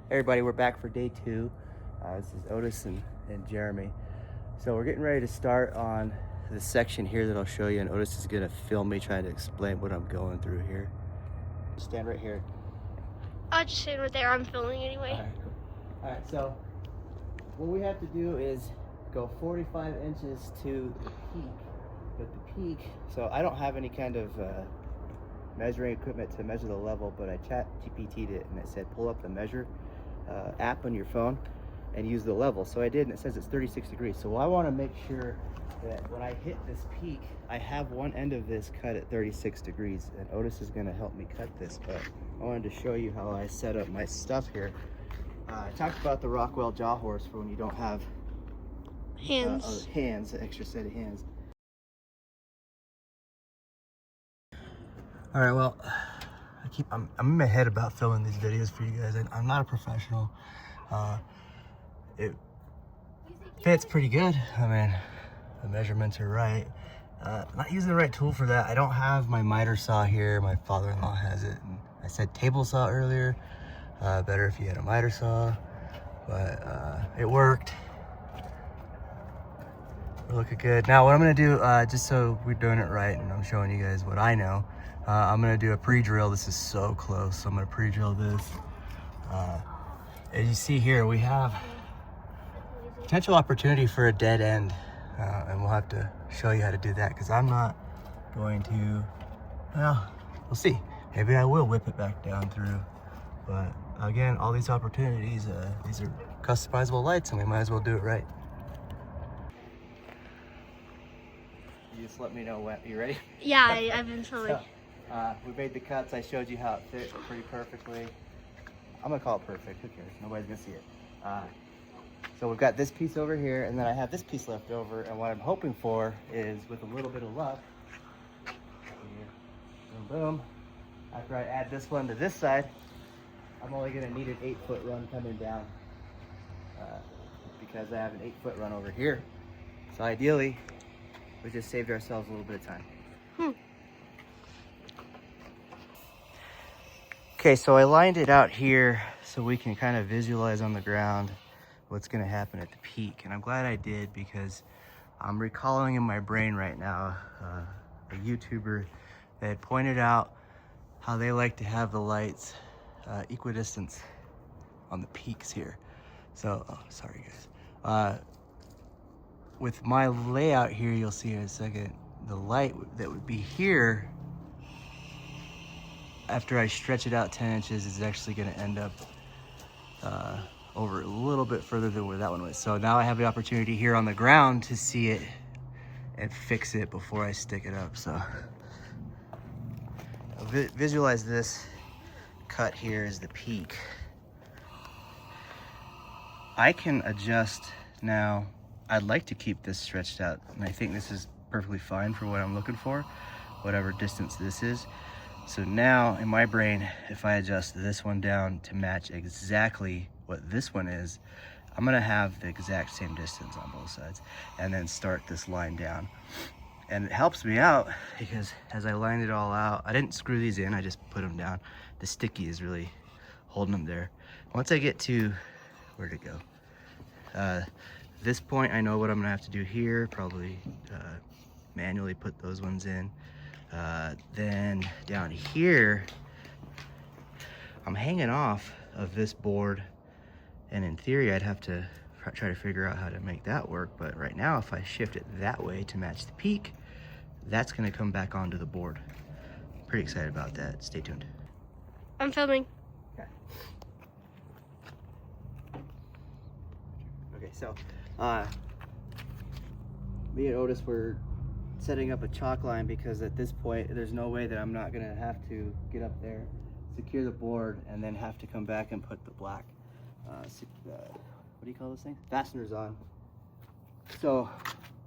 Everybody, we're back for day 2. This is Otis and Jeremy. So we're getting ready to start on the section here that I'll show you, and Otis is gonna film me trying to explain what I'm going through here. Stand right here. I'll just stand right there. I'm filming anyway. All right, cool. All right, so what we have to do is go 45 inches to the peak. But the peak, so I don't have any kind of measuring equipment to measure the level, but I chat GPT'd it and it said pull up the measure app on your phone and use the level. So I did, and it says it's 36 degrees. So I want to make sure that when I hit this peak, I have one end of this cut at 36 degrees, and Otis is going to help me cut this. But I wanted to show you how I set up my stuff here. I talked about the Rockwell jaw horse for when you don't have Hands. An extra set of hands. All right, well, I'm in my head about filming these videos for you guys. I'm not a professional. It fits pretty good. I mean, the measurements are right. Not using the right tool for that. I don't have my miter saw here. My father-in-law has it. And I said table saw earlier. Better if you had a miter saw, but it worked. We're looking good. Now what I'm gonna do, just so we're doing it right and I'm showing you guys what I know, I'm gonna do a pre-drill. This is so close, so I'm gonna pre-drill this. As you see here, we have potential opportunity for a dead end, and we'll have to show you how to do that, because I'm not going to, well, we'll see. Maybe I will whip it back down through, but again, all these opportunities, these are customizable lights, and we might as well do it right. You just let me know when. You ready? Yeah, I've been filming. So, we made the cuts. I showed you how it fit pretty perfectly. I'm gonna call it perfect. Who cares? Nobody's gonna see it. So we've got this piece over here, and then I have this piece left over. And what I'm hoping for is, with a little bit of luck, boom, boom. After I add this one to this side, I'm only gonna need an 8-foot run coming down, because I have an 8-foot run over here. So ideally, we just saved ourselves a little bit of time. Okay, so I lined it out here so we can kind of visualize on the ground what's gonna happen at the peak. And I'm glad I did, because I'm recalling in my brain right now a YouTuber that had pointed out how they like to have the lights equidistant on the peaks here. So, oh, sorry guys. With my layout here, you'll see in a second, the light that would be here, after I stretch it out 10 inches, is actually gonna end up over a little bit further than where that one was. So now I have the opportunity here on the ground to see it and fix it before I stick it up. So visualize this cut here as the peak. I can adjust now. I'd like to keep this stretched out, and I think this is perfectly fine for what I'm looking for, whatever distance this is. So now in my brain, if I adjust this one down to match exactly what this one is, I'm gonna have the exact same distance on both sides, and then start this line down. And it helps me out, because as I lined it all out, I didn't screw these in, I just put them down. The sticky is really holding them there. Once I get to, where'd it go? This point, I know what I'm gonna have to do here, probably manually put those ones in. Then down here, I'm hanging off of this board, and in theory I'd have to try to figure out how to make that work, but right now if I shift it that way to match the peak, that's gonna come back onto the board. Pretty excited about that. Stay tuned. I'm filming. Okay, so me and Otis were setting up a chalk line, because at this point there's no way that I'm not gonna have to get up there, secure the board, and then have to come back and put the black what do you call this thing? Fasteners on. So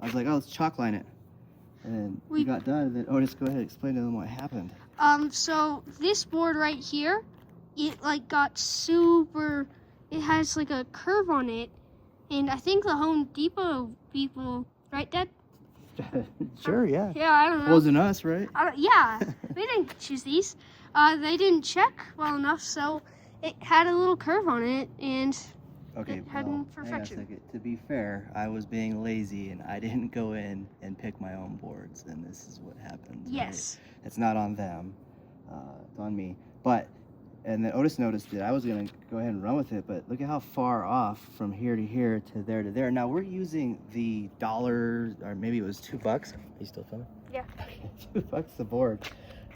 I was like, oh, let's chalk line it. And then we got done, and then Otis, go ahead and explain to them what happened. So this board right here, it like got super, it has like a curve on it, and I think the Home Depot people, right, Dad? Sure, yeah. Yeah, I don't know. Wasn't us, right? Yeah, we didn't choose these. They didn't check well enough, so it had a little curve on it, and Okay, it had well, hang on a imperfection. second. To be fair, I was being lazy and I didn't go in and pick my own boards, and this is what happens. Yes. Right? It's not on them, it's on me. But, and then Otis noticed it. I was gonna go ahead and run with it, but look at how far off from here to here to there to there. Now we're using the $1, or maybe it was $2. Are you still filming? Yeah. $2 the board.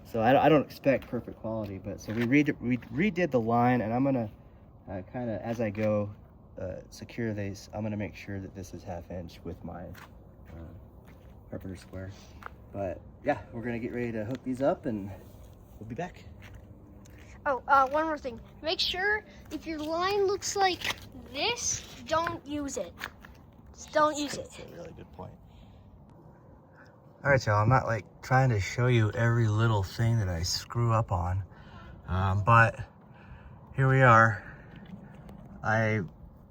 So I don't expect perfect quality, but so we redid the line, and I'm gonna kind of, as I go, secure these. I'm gonna make sure that this is 1/2 inch with my carpenter square. But yeah, we're gonna get ready to hook these up and we'll be back. Oh, one more thing. Make sure if your line looks like this, don't use it. Just don't use it. That's a really good point. All right, y'all, I'm not like trying to show you every little thing that I screw up on, but here we are. I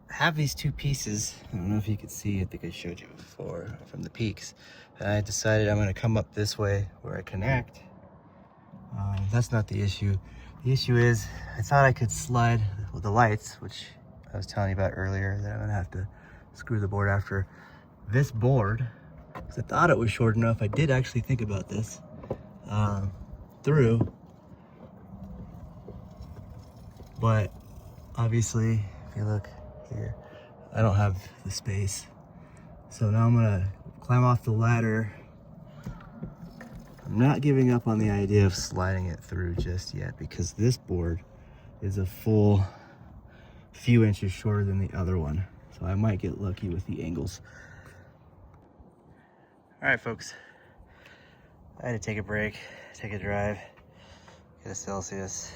have these 2 pieces. I don't know if you could see, I think I showed you before from the peaks. And I decided I'm gonna come up this way where I connect. That's not the issue. The issue is I thought I could slide with the lights, which I was telling you about earlier, that I'm gonna have to screw the board after this board. Because I thought it was short enough. I did actually think about this through, but obviously if you look here, I don't have the space. So now I'm gonna climb off the ladder. I'm not giving up on the idea of sliding it through just yet, because this board is a full few inches shorter than the other one. So I might get lucky with the angles. All right, folks. I had to take a break, take a drive, get a Celsius,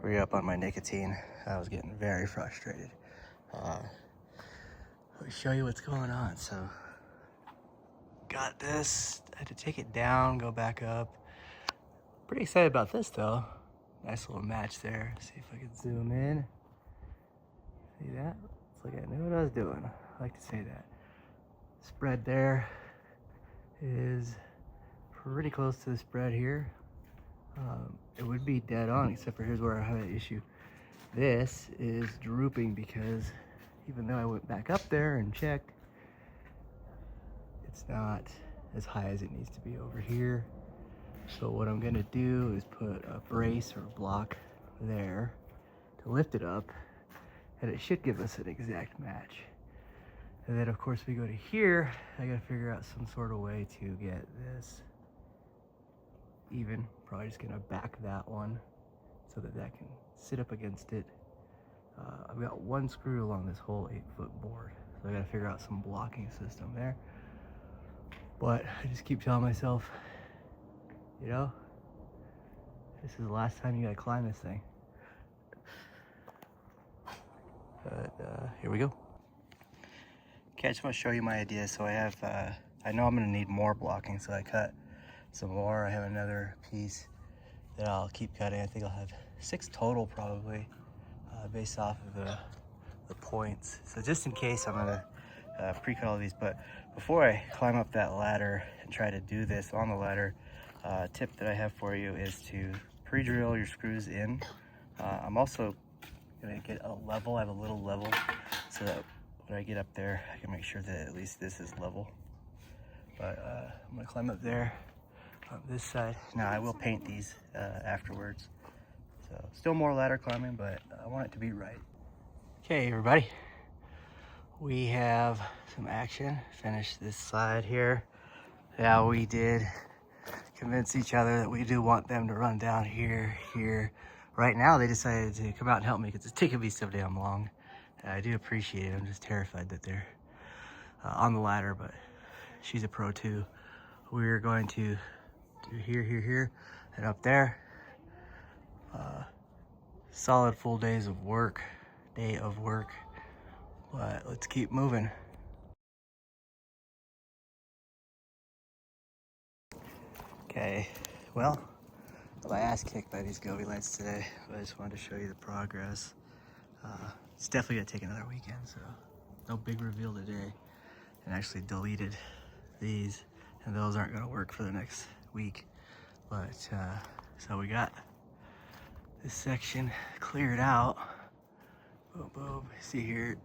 re-up on my nicotine. I was getting very frustrated. Let me show you what's going on. So, got this. I had to take it down, go back up. Pretty excited about this though. Nice little match there. See if I can zoom in. See that? It's like I knew what I was doing. I like to say that. Spread there is pretty close to the spread here. It would be dead on, except for here's where I have an issue. This is drooping because even though I went back up there and checked, it's not as high as it needs to be over here. So what I'm gonna do is put a brace or block there to lift it up, and it should give us an exact match. And then of course we go to here, I gotta figure out some sort of way to get this even. Probably just gonna back that one so that that can sit up against it. I've got 1 screw along this whole 8-foot board, so I gotta figure out some blocking system there. But I just keep telling myself, you know, this is the last time you gotta climb this thing. But here we go. Okay, I just want to show you my idea. So I have, I know I'm gonna need more blocking, so I cut some more. I have another piece that I'll keep cutting. I think I'll have 6 total probably, based off of the points. So just in case, I'm gonna pre-cut all these. But before I climb up that ladder and try to do this on the ladder, tip that I have for you is to pre-drill your screws in. I'm also gonna get a level. I have a little level so that when I get up there, I can make sure that at least this is level. But I'm gonna climb up there on this side. Now I will paint these afterwards. So still more ladder climbing, but I want it to be right. Okay, everybody. We have some action. Finished this side here. Yeah, we did convince each other that we do want them to run down here. Right now, they decided to come out and help me because it's taking me so damn long. I do appreciate it. I'm just terrified that they're on the ladder, but she's a pro too. We're going to do here, and up there. Solid full day of work, but let's keep moving. Okay, well, my ass kicked by these Gobi lights today, but I just wanted to show you the progress. It's definitely gonna take another weekend, so no big reveal today. And actually deleted these, and those aren't gonna work for the next week. But so we got this section cleared out. Boom, boom. See here,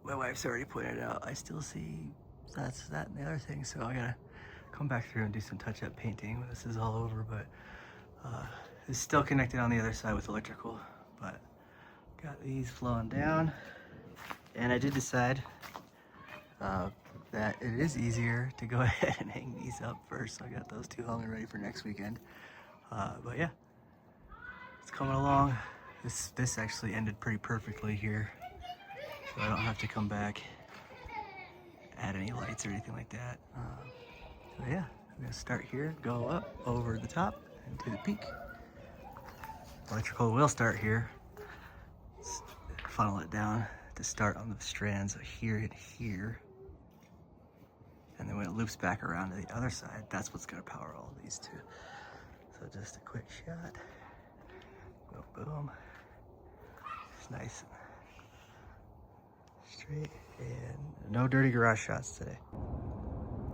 my wife's already pointed out, I still see that's that and the other thing, so I gotta come back through and do some touch-up painting when this is all over, but it's still connected on the other side with electrical, but got these flowing down. And I did decide that it is easier to go ahead and hang these up first. So I got those two hung and ready for next weekend. But yeah, it's coming along. This actually ended pretty perfectly here, so I don't have to come back, add any lights or anything like that. So yeah, I'm gonna start here, go up over the top and to the peak. Electrical will start here, funnel it down to start on the strands here and here. And then when it loops back around to the other side, that's what's gonna power all of these two. So just a quick shot. Boom, boom. It's nice and straight, and no dirty garage shots today.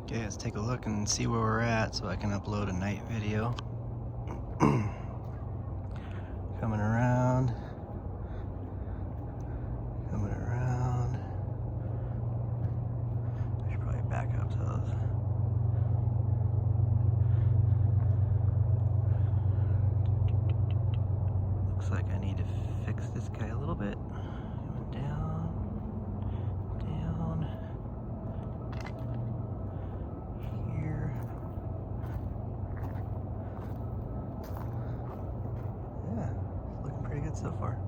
Okay, let's take a look and see where we're at so I can upload a night video. Coming around. Coming around. I should probably back up to those. Looks like I need to fix this guy a little bit. Coming down, down, here. Yeah, it's looking pretty good so far.